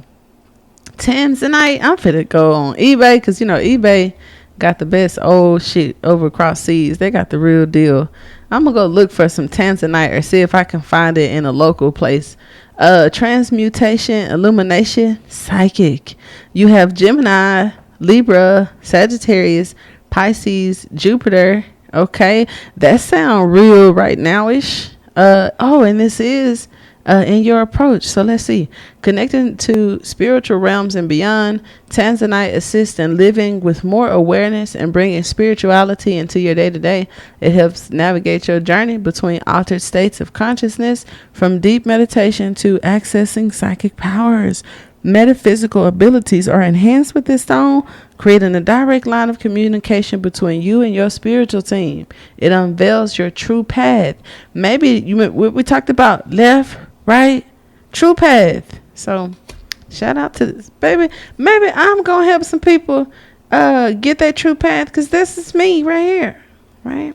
Speaker 1: Tanzanite. I'm finna go on eBay because eBay got the best old shit over across seas. They got the real deal. I'm gonna go look for some Tanzanite or see if I can find it in a local place. Transmutation, illumination, psychic. You have Gemini, Libra, Sagittarius, Pisces, Jupiter. Okay, that sound real right now-ish. And this is in your approach. So let's see. Connecting to spiritual realms and beyond, Tanzanite assists in living with more awareness and bringing spirituality into your day-to-day. It helps navigate your journey between altered states of consciousness, from deep meditation to accessing psychic powers. Metaphysical abilities are enhanced with this stone, creating a direct line of communication between you and your spiritual team. It unveils your true path. Maybe we talked about left, right, true path. So shout out to this, baby. Maybe I'm gonna help some people get that true path, because this is me right here, right?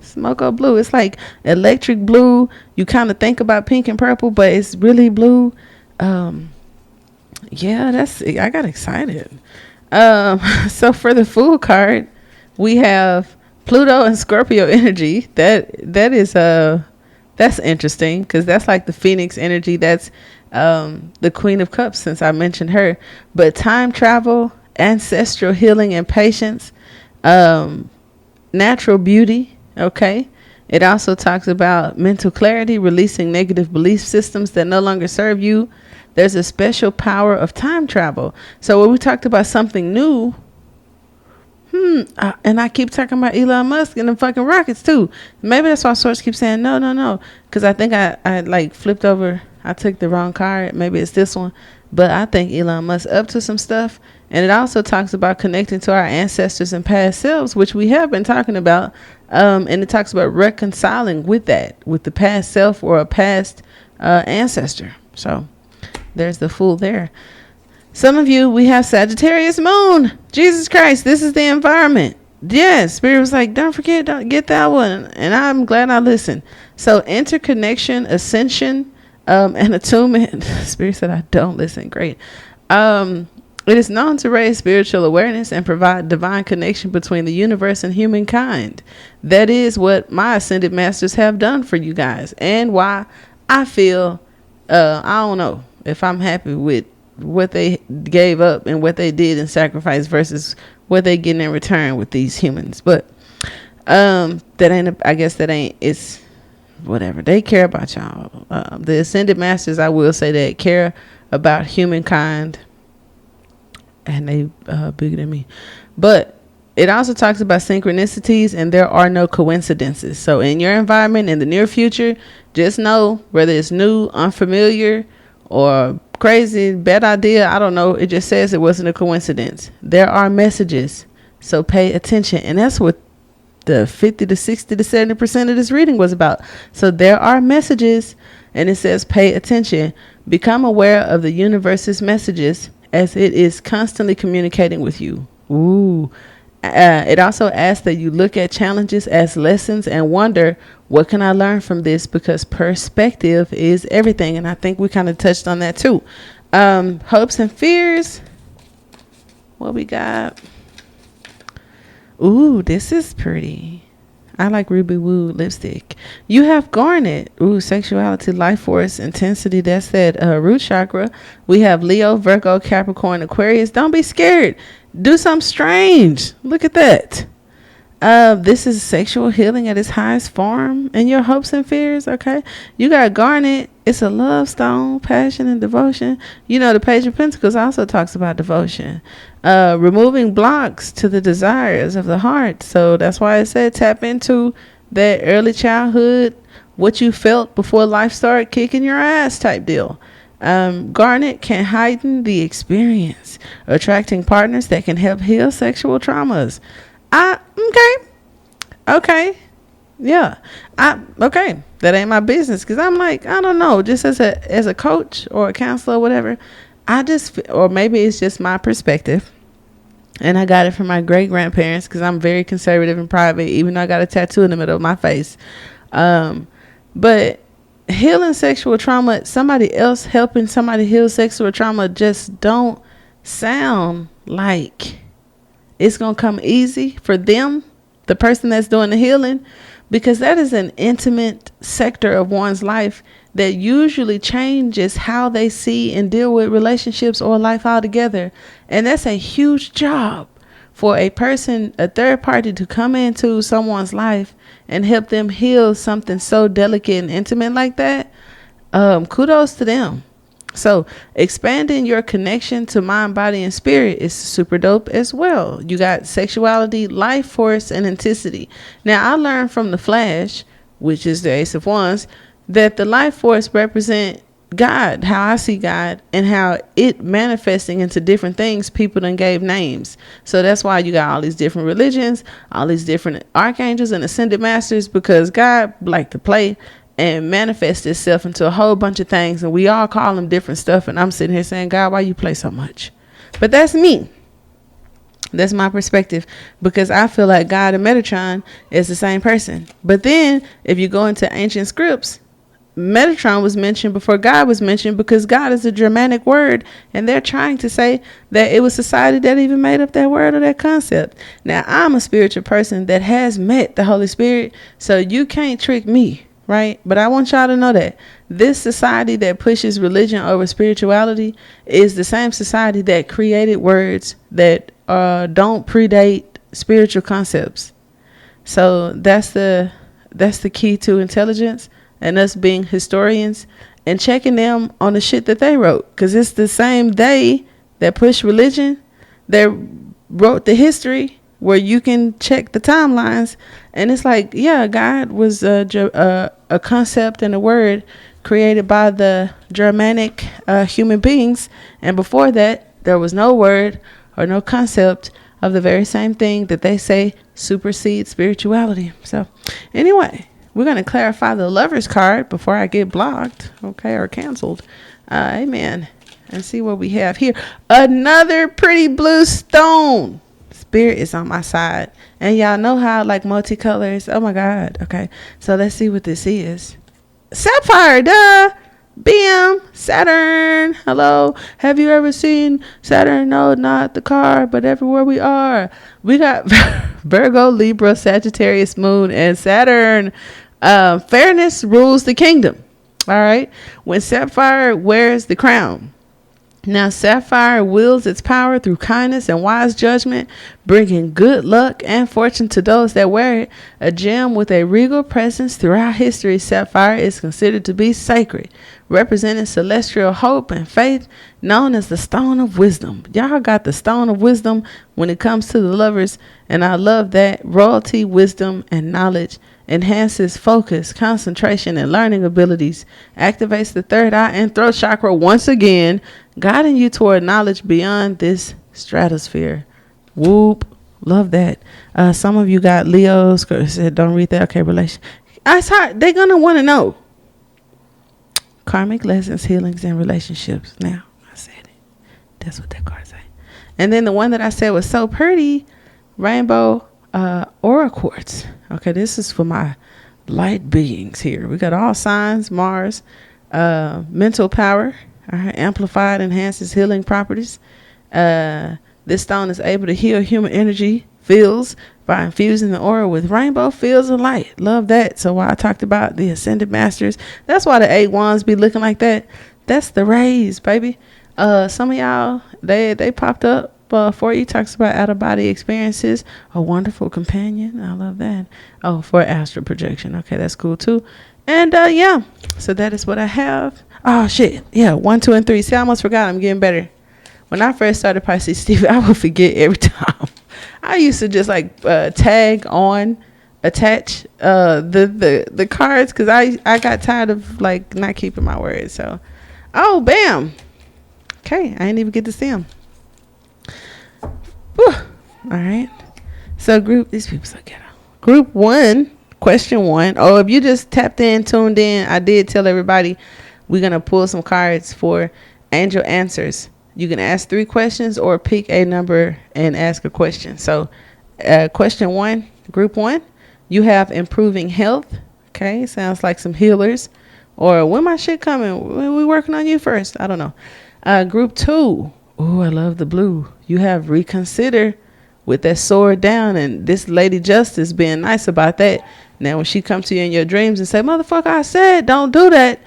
Speaker 1: Smoke blue. It's like electric blue. You kind of think about pink and purple, but it's really blue. I got excited. So for the Fool card, we have Pluto and Scorpio energy. That's interesting, because that's like the Phoenix energy. That's the Queen of Cups, since I mentioned her. But time travel, ancestral healing and patience, natural beauty. Okay. It also talks about mental clarity, releasing negative belief systems that no longer serve you. There's a special power of time travel. So when we talked about something new, and I keep talking about Elon Musk and the fucking rockets too. Maybe that's why source keeps saying no. Because I think I like flipped over. I took the wrong card. Maybe it's this one. But I think Elon Musk up to some stuff. And it also talks about connecting to our ancestors and past selves, which we have been talking about. And it talks about reconciling with that, with the past self or a past ancestor. So there's the Fool there. Some of you, we have Sagittarius moon. Jesus Christ, this is the environment. Yes, Spirit was like, don't get that one. And I'm glad I listened. So interconnection, ascension, and attunement. Spirit said I don't listen. Great. It is known to raise spiritual awareness and provide divine connection between the universe and humankind. That is what my ascended masters have done for you guys, and why I feel, I don't know if I'm happy with what they gave up and what they did in sacrifice versus what they getting in return with these humans. But it's whatever. They care about y'all. The ascended masters, I will say, that care about humankind, and they bigger than me. But it also talks about synchronicities, and there are no coincidences. So in your environment in the near future, just know, whether it's new, unfamiliar, or crazy, bad idea, I don't know, it just says it wasn't a coincidence. There are messages, so pay attention. And that's what the 50 to 60 to 70% of this reading was about. So there are messages, and it says pay attention. Become aware of the universe's messages, as it is constantly communicating with you. It also asks that you look at challenges as lessons and wonder, what can I learn from this? Because perspective is everything. And I think we kind of touched on that too. Hopes and fears. What we got? This is pretty. I like Ruby Woo lipstick. You have garnet. Sexuality, life force, intensity. That's that root chakra. We have Leo, Virgo, Capricorn, Aquarius. Don't be scared. Do something strange. Look at that. This is sexual healing at its highest form. And your hopes and fears, okay? You got garnet. It's a love stone, passion and devotion. The Page of Pentacles also talks about devotion. Removing blocks to the desires of the heart. So that's why I said tap into that early childhood, what you felt before life started kicking your ass type deal. Garnet can heighten the experience, attracting partners that can help heal sexual traumas. Okay. Yeah. Okay. That ain't my business, because I'm like, I don't know, just as a coach or a counselor or whatever, or maybe it's just my perspective. And I got it from my great grandparents because I'm very conservative and private, even though I got a tattoo in the middle of my face. But healing sexual trauma, somebody else helping somebody heal sexual trauma, just don't sound like it's going to come easy for them, the person that's doing the healing, because that is an intimate sector of one's life that usually changes how they see and deal with relationships or life altogether. And that's a huge job for a person, a third party, to come into someone's life and help them heal something so delicate and intimate like that. Kudos to them. So expanding your connection to mind, body, and spirit is super dope as well. You got sexuality, life force, and intensity. Now, I learned from the Flash, which is the Ace of Wands, that the life force represent God, how I see God, and how it manifesting into different things. People done gave names. So that's why you got all these different religions, all these different archangels and ascended masters, because God like to play and manifest itself into a whole bunch of things, and we all call them different stuff. And I'm sitting here saying, God, why you play so much? But that's me. That's my perspective, because I feel like God and Metatron is the same person. But then if you go into ancient scripts, Metatron was mentioned before God was mentioned, because God is a Germanic word, and they're trying to say that it was society that even made up that word or that concept. Now, I'm a spiritual person that has met the Holy Spirit, so you can't trick me, right? But I want y'all to know that this society that pushes religion over spirituality is the same society that created words that don't predate spiritual concepts. So that's the key to intelligence, and us being historians and checking them on the shit that they wrote, because it's the same they that push religion that wrote the history where you can check the timelines. And it's like, yeah, God was a concept and a word created by the Germanic human beings, and before that there was no word or no concept of the very same thing that they say supersedes spirituality. So anyway, we're going to clarify the Lover's card before I get blocked, okay, or canceled. Amen. And see what we have here. Another pretty blue stone. Spirit is on my side. And y'all know how I like multicolors. Oh, my God. Okay, so let's see what this is. Sapphire, duh. Bam. Saturn. Hello. Have you ever seen Saturn? No, not the car, but everywhere we are. We got Virgo, Libra, Sagittarius, Moon, and Saturn. Fairness rules the kingdom. All right. When Sapphire wears the crown. Now, Sapphire wields its power through kindness and wise judgment, bringing good luck and fortune to those that wear it. A gem with a regal presence throughout history, Sapphire is considered to be sacred, representing celestial hope and faith, known as the Stone of Wisdom. Y'all got the Stone of Wisdom when it comes to the lovers, and I love that. Royalty, wisdom, and knowledge enhances focus, concentration, and learning abilities, activates the third eye and throat chakra once again, guiding you toward knowledge beyond this stratosphere. Whoop. Love that. Some of you got Leos. Said, don't read that. Okay, relation. It's hard. They're going to want to know. Karmic lessons, healings, and relationships. Now, I said it. That's what that card say. And then the one that I said was so pretty, rainbow aura quartz. Okay, this is for my light beings here. We got all signs, Mars, mental power, amplified, enhances healing properties. This stone is able to heal human energy fields by infusing the aura with rainbow fields of light. Love that. So while I talked about the ascended masters, that's why the 8 wands be looking like that. That's the rays, baby. Some of y'all, they popped up for you. Talks about out of body experiences, a wonderful companion. I love that. Oh, for astral projection. Okay, that's cool too. And yeah, so that is what I have. Oh shit, yeah, 1, 2, and 3. See, I almost forgot. I'm getting better. When I first started Pisces TV, I would forget every time. I used to just like tag on, attach the cards, because I got tired of like not keeping my word. So, oh bam. Okay, I didn't even get to see them. Whew. All right. So these people so ghetto. Group 1, question 1. Oh, if you just tapped in, tuned in, I did tell everybody we're going to pull some cards for angel answers. You can ask 3 questions or pick a number and ask a question. So, question 1, group 1, you have improving health. Okay, sounds like some healers. Or when my shit coming? When we working on you first? I don't know. Group 2, oh, I love the blue. You have reconsider with that sword down, and this Lady Justice being nice about that. Now, when she comes to you in your dreams and say, motherfucker, I said, don't do that.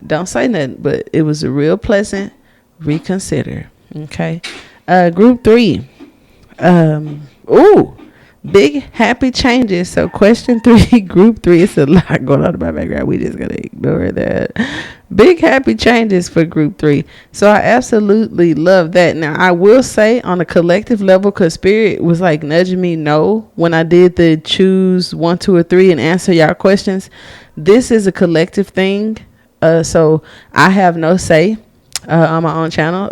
Speaker 1: Don't say nothing, but it was a real pleasant reconsider. Okay. Group 3. Ooh, big happy changes. So question 3, group 3. It's a lot going on in my background. We just gotta ignore that. Big happy changes for group 3. So I absolutely love that. Now I will say on a collective level, because Spirit was like nudging me no when I did the choose 1, 2, or 3 and answer y'all questions. This is a collective thing. So I have no say on my own channel.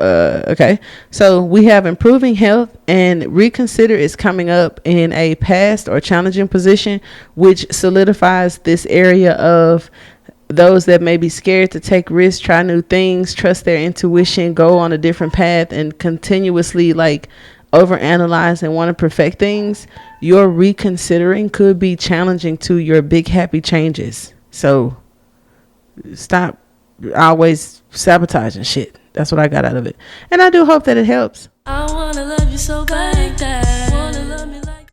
Speaker 1: Okay. So we have improving health, and reconsider is coming up in a past or challenging position, which solidifies this area of those that may be scared to take risks, try new things, trust their intuition, go on a different path, and continuously like overanalyze and want to perfect things. Your reconsidering could be challenging to your big happy changes. So stop always sabotaging shit. That's what I got out of it, and I do hope that it helps. I wanna love you so bad.